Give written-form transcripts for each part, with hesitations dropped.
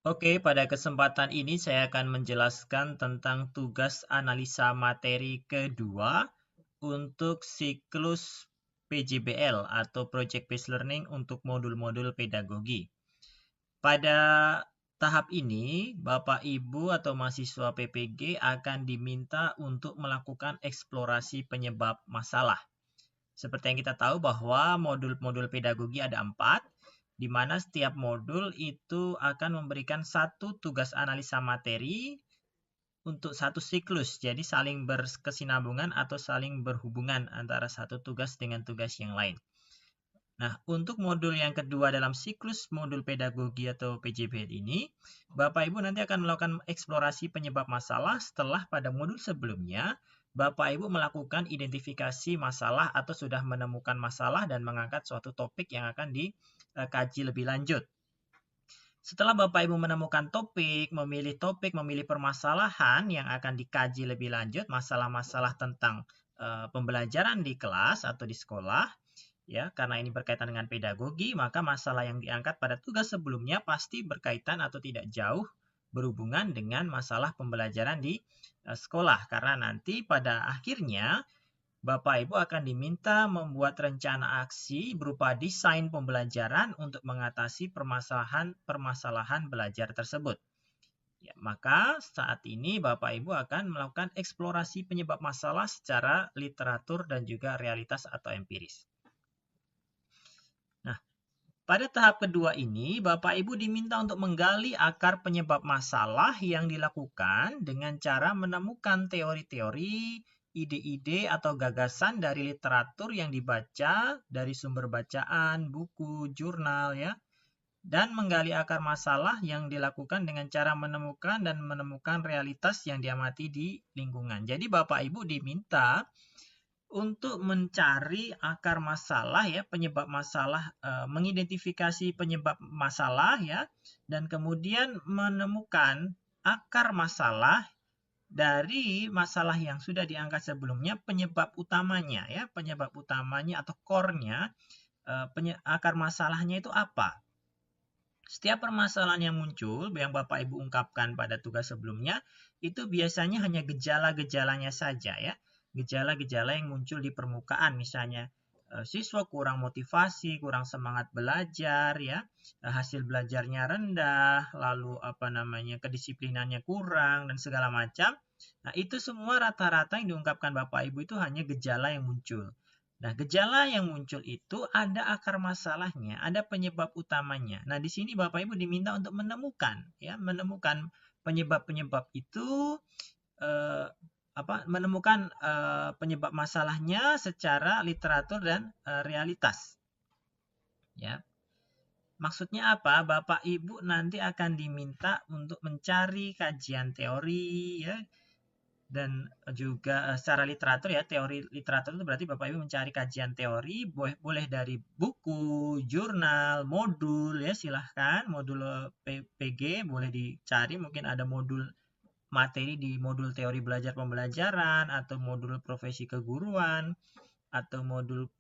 Oke, pada kesempatan ini saya akan menjelaskan tentang tugas analisa materi kedua untuk siklus PJBL atau Project Based Learning untuk modul-modul pedagogi. Pada tahap ini, Bapak Ibu atau mahasiswa PPG akan diminta untuk melakukan eksplorasi penyebab masalah. Seperti yang kita tahu bahwa modul-modul pedagogi ada 4, di mana setiap modul itu akan memberikan satu tugas analisa materi untuk satu siklus. Jadi saling berkesinambungan atau saling berhubungan antara satu tugas dengan tugas yang lain. Nah, untuk modul yang kedua dalam siklus modul pedagogi atau PJBL ini, Bapak Ibu nanti akan melakukan eksplorasi penyebab masalah setelah pada modul sebelumnya Bapak Ibu melakukan identifikasi masalah atau sudah menemukan masalah dan mengangkat suatu topik yang akan dikaji lebih lanjut. Setelah Bapak Ibu menemukan topik, memilih permasalahan yang akan dikaji lebih lanjut, masalah-masalah tentang pembelajaran di kelas atau di sekolah, ya, karena ini berkaitan dengan pedagogi, maka masalah yang diangkat pada tugas sebelumnya pasti berkaitan atau tidak jauh berhubungan dengan masalah pembelajaran di sekolah. Karena nanti pada akhirnya Bapak Ibu akan diminta membuat rencana aksi berupa desain pembelajaran untuk mengatasi permasalahan belajar tersebut. Ya, maka saat ini Bapak Ibu akan melakukan eksplorasi penyebab masalah secara literatur dan juga realitas atau empiris. Nah, pada tahap kedua ini, Bapak Ibu diminta untuk menggali akar penyebab masalah yang dilakukan dengan cara menemukan teori-teori, ide-ide, atau gagasan dari literatur yang dibaca, dari sumber bacaan, buku, jurnal, ya, dan menggali akar masalah yang dilakukan dengan cara menemukan realitas yang diamati di lingkungan. Jadi Bapak Ibu diminta untuk mencari akar masalah ya, penyebab masalah, mengidentifikasi penyebab masalah ya, dan kemudian menemukan akar masalah dari masalah yang sudah diangkat sebelumnya, penyebab utamanya ya, penyebab utamanya atau core-nya, akar masalahnya itu apa. Setiap permasalahan yang muncul, yang Bapak Ibu ungkapkan pada tugas sebelumnya, itu biasanya hanya gejala-gejalanya saja ya. Gejala-gejala yang muncul di permukaan, misalnya siswa kurang motivasi, kurang semangat belajar ya, hasil belajarnya rendah, lalu kedisiplinannya kurang dan segala macam. Nah, itu semua rata-rata yang diungkapkan Bapak Ibu itu hanya gejala yang muncul. Nah, gejala yang muncul itu ada akar masalahnya, ada penyebab utamanya. Nah, di sini Bapak Ibu diminta untuk menemukan penyebab-penyebab itu, eh, menemukan penyebab masalahnya secara literatur dan realitas. Ya, maksudnya apa? Bapak Ibu nanti akan diminta untuk mencari kajian teori, ya, dan juga secara literatur ya, teori literatur itu berarti Bapak Ibu mencari kajian teori, boleh dari buku, jurnal, modul ya, silahkan modul PG boleh dicari, mungkin ada modul materi di modul teori belajar pembelajaran atau modul profesi keguruan atau modul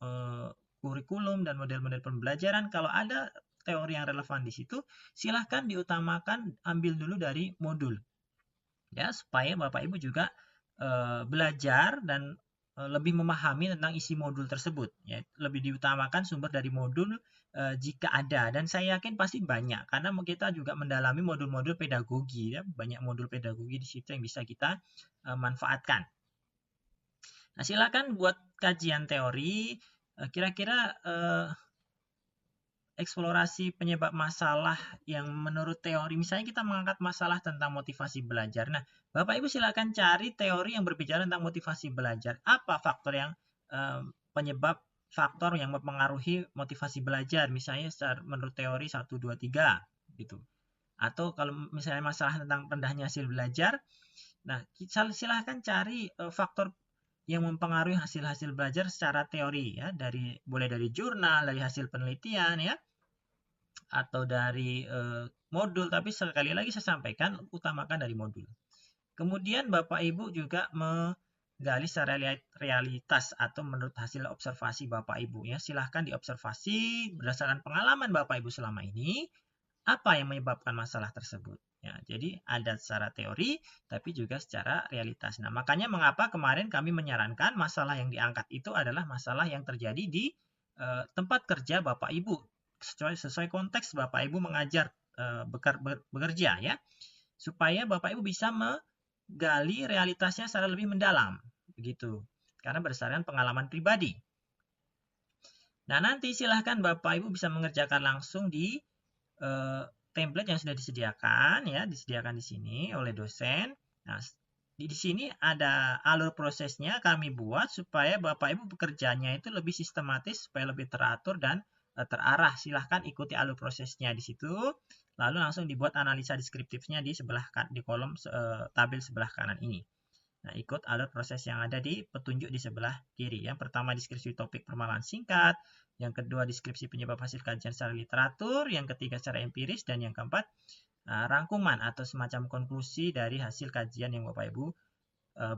kurikulum dan model-model pembelajaran. Kalau ada teori yang relevan di situ, silahkan diutamakan ambil dulu dari modul ya, supaya Bapak Ibu juga belajar dan lebih memahami tentang isi modul tersebut ya. Lebih diutamakan sumber dari modul jika ada, dan saya yakin pasti banyak karena kita juga mendalami modul-modul pedagogi ya, banyak modul pedagogi di situ yang bisa kita manfaatkan. Nah, silakan buat kajian teori, kira-kira eksplorasi penyebab masalah yang menurut teori, misalnya kita mengangkat masalah tentang motivasi belajar. Nah, Bapak Ibu silakan cari teori yang berbicara tentang motivasi belajar. Apa faktor yang penyebab faktor yang mempengaruhi motivasi belajar? Misalnya menurut teori 1, 2, 3 gitu. Atau kalau misalnya masalah tentang rendahnya hasil belajar, nah silahkan cari faktor yang mempengaruhi hasil-hasil belajar secara teori ya, boleh dari jurnal, dari hasil penelitian ya, atau dari modul, tapi sekali lagi saya sampaikan utamakan dari modul. Kemudian Bapak Ibu juga menggali secara realitas atau menurut hasil observasi Bapak Ibu ya. Silahkan diobservasi berdasarkan pengalaman Bapak Ibu selama ini. apa yang menyebabkan masalah tersebut. Ya, jadi ada secara teori, tapi juga secara realitas. Nah, makanya mengapa kemarin kami menyarankan masalah yang diangkat itu adalah masalah yang terjadi di tempat kerja Bapak Ibu. Sesuai konteks Bapak Ibu mengajar bekerja ya, supaya Bapak Ibu bisa menggali realitasnya secara lebih mendalam, begitu. Karena berdasarkan pengalaman pribadi. Nah, nanti silahkan Bapak Ibu bisa mengerjakan langsung di template yang sudah disediakan ya, disediakan di sini oleh dosen. Nah, di sini ada alur prosesnya kami buat supaya Bapak Ibu bekerjanya itu lebih sistematis, supaya lebih teratur dan terarah. Silahkan ikuti alur prosesnya di situ. Lalu langsung dibuat analisa deskriptifnya di kolom tabel sebelah kanan ini. Nah, ikut alur proses yang ada di petunjuk di sebelah kiri. Yang pertama deskripsi topik permasalahan singkat, yang kedua deskripsi penyebab hasil kajian secara literatur, yang ketiga secara empiris, dan yang keempat rangkuman atau semacam konklusi dari hasil kajian yang Bapak Ibu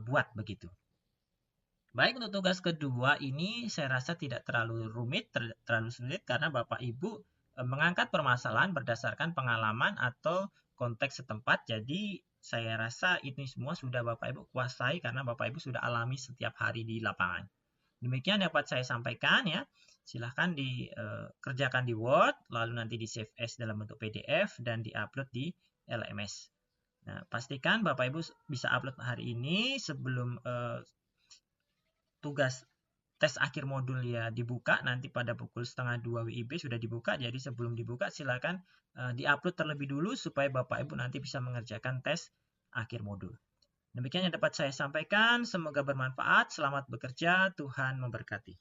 buat begitu. Baik, untuk tugas kedua ini saya rasa tidak terlalu rumit, terlalu sulit karena Bapak Ibu mengangkat permasalahan berdasarkan pengalaman atau konteks setempat. Jadi saya rasa ini semua sudah Bapak Ibu kuasai karena Bapak Ibu sudah alami setiap hari di lapangan. Demikian dapat saya sampaikan ya. Silahkan dikerjakan di Word, lalu nanti di save as dalam bentuk PDF dan diupload di LMS. Nah, pastikan Bapak Ibu bisa upload hari ini sebelum tugas tes akhir modul ya dibuka nanti pada pukul 1:30 WIB sudah dibuka. Jadi sebelum dibuka silakan diupload terlebih dulu supaya Bapak Ibu nanti bisa mengerjakan tes akhir modul. Demikian yang dapat saya sampaikan. Semoga bermanfaat. Selamat bekerja. Tuhan memberkati.